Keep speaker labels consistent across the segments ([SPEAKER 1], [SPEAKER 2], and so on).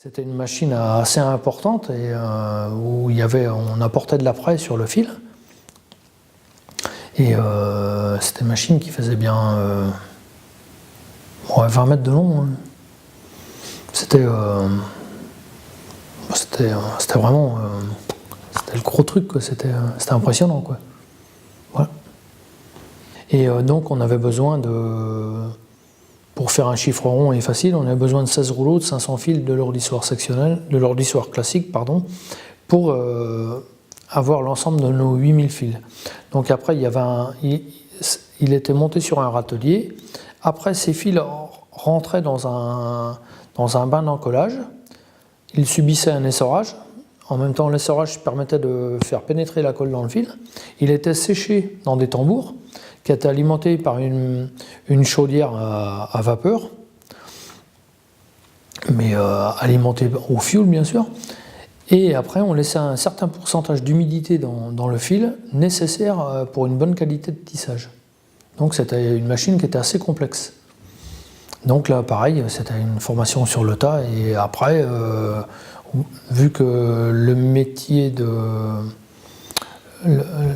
[SPEAKER 1] C'était une machine assez importante et où on apportait de l'apprêt sur le fil. Et c'était une machine qui faisait bien 20 mètres de long. Hein. C'était vraiment c'était le gros truc, quoi. C'était impressionnant, quoi. Voilà. Et donc on avait besoin pour faire un chiffre rond et facile, on avait besoin de 16 rouleaux de 500 fils de l'ordissoir sectionnel, de l'ordissoir classique, pardon, pour avoir l'ensemble de nos 8000 fils. Donc après, il était monté sur un râtelier. Après, ces fils rentraient dans un bain d'encollage. Ils subissaient un essorage. En même temps, l'essorage permettait de faire pénétrer la colle dans le fil. Il était séché dans des tambours qui étaient alimentés par une chaudière à vapeur, mais alimentée au fioul, bien sûr. Et après, on laissait un certain pourcentage d'humidité dans le fil nécessaire pour une bonne qualité de tissage. Donc c'était une machine qui était assez complexe. Donc là, pareil, c'était une formation sur le tas. Et après, vu que le métier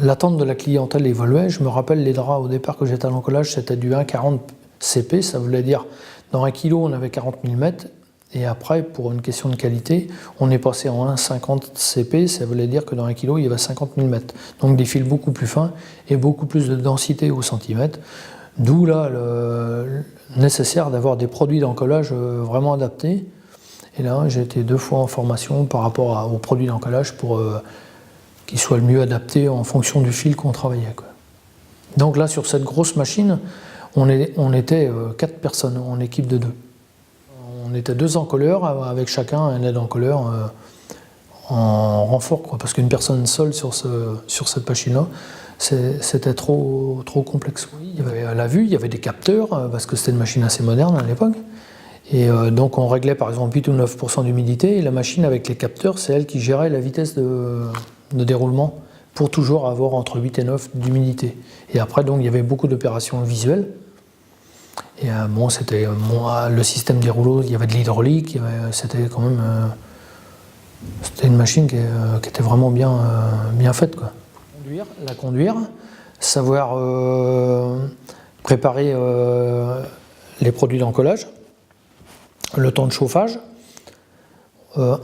[SPEAKER 1] l'attente de la clientèle évoluait, je me rappelle les draps au départ que j'étais à l'encollage, c'était du 1,40 CP, ça voulait dire dans 1 kg on avait 40 000 mètres. Et après, pour une question de qualité, on est passé en 1,50 CP, ça voulait dire que dans 1 kg, il y avait 50 000 mètres. Donc des fils beaucoup plus fins et beaucoup plus de densité au centimètre. D'où là le nécessaire d'avoir des produits d'encollage vraiment adaptés. Et là, j'ai été 2 fois en formation par rapport aux produits d'encollage pour qu'ils soient le mieux adaptés en fonction du fil qu'on travaillait, quoi. Donc là, sur cette grosse machine, on était 4 personnes en équipe de 2. On était 2 encolleurs avec chacun un aide-encolleur en renfort, quoi, parce qu'une personne seule sur cette machine-là, c'était trop complexe. Oui, il y avait à la vue, il y avait des capteurs, parce que c'était une machine assez moderne à l'époque. Et donc on réglait par exemple 8 ou 9% d'humidité, et la machine avec les capteurs, c'est elle qui gérait la vitesse de déroulement pour toujours avoir entre 8 et 9 d'humidité. Et après, donc, il y avait beaucoup d'opérations visuelles. Et bon, c'était le système des rouleaux, il y avait de l'hydraulique, c'était quand même c'était une machine qui était vraiment bien faite, quoi. La conduire, savoir préparer les produits d'encollage, le temps de chauffage,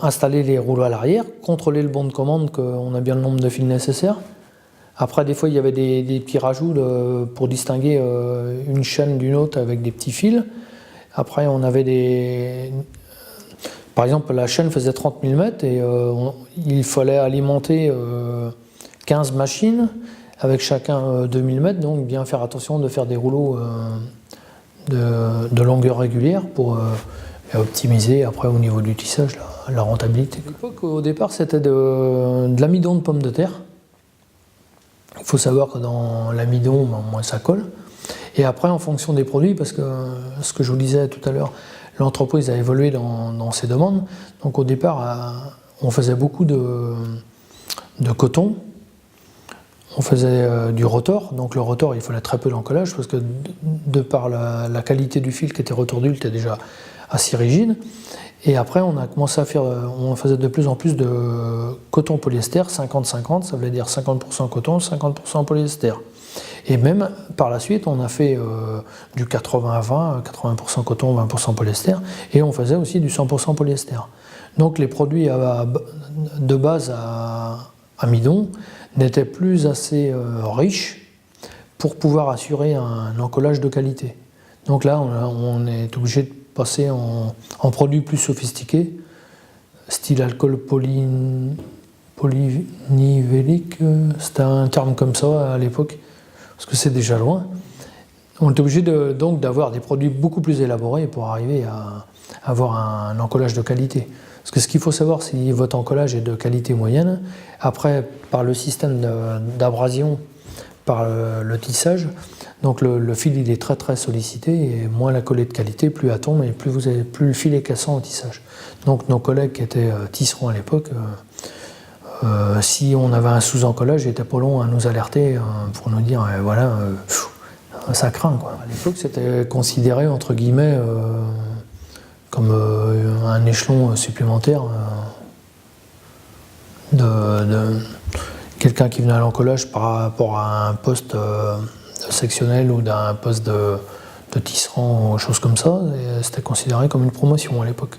[SPEAKER 1] installer les rouleaux à l'arrière, contrôler le bon de commande qu'on a bien le nombre de fils nécessaires. Après, des fois, il y avait des petits rajouts pour distinguer une chaîne d'une autre avec des petits fils. Après, on avait par exemple, la chaîne faisait 30 000 mètres et il fallait alimenter 15 machines avec chacun 2000 mètres, donc bien faire attention de faire des rouleaux de longueur régulière pour optimiser après au niveau du tissage la rentabilité. À l'époque, au départ, c'était de l'amidon de pommes de terre. Il faut savoir que dans l'amidon, moins ça colle. Et après, en fonction des produits, parce que ce que je vous disais tout à l'heure, l'entreprise a évolué dans ses demandes. Donc au départ, on faisait beaucoup de coton. On faisait du rotor. Donc le rotor, il fallait très peu d'encollage parce que de par la qualité du fil qui était retordu, il était déjà assez rigide. Et après, on a commencé à on faisait de plus en plus de coton polyester, 50-50, ça voulait dire 50% coton, 50% polyester. Et même par la suite, on a fait du 80-20, 80% coton, 20% polyester, et on faisait aussi du 100% polyester. Donc les produits de base à amidon n'étaient plus assez riches pour pouvoir assurer un encollage de qualité. Donc là, on est obligé de passer en produits plus sophistiqués, style alcool polynivélique, c'était un terme comme ça à l'époque, parce que c'est déjà loin. On est obligé donc d'avoir des produits beaucoup plus élaborés pour arriver à avoir un encollage de qualité. Parce que ce qu'il faut savoir, si votre encollage est de qualité moyenne, après, par le système d'abrasion, par le tissage, donc le fil il est très très sollicité, et moins la colle est de qualité, plus elle tombe et plus le fil est cassant au tissage. Donc nos collègues qui étaient tisserands à l'époque, si on avait un sous-encollage, ils n'étaient pas long à nous alerter pour nous dire voilà, ça craint, quoi. À l'époque, c'était considéré entre guillemets comme un échelon supplémentaire de quelqu'un qui venait à l'encollage par rapport à un poste sectionnel ou d'un poste de tisserand ou choses comme ça. C'était considéré comme une promotion à l'époque.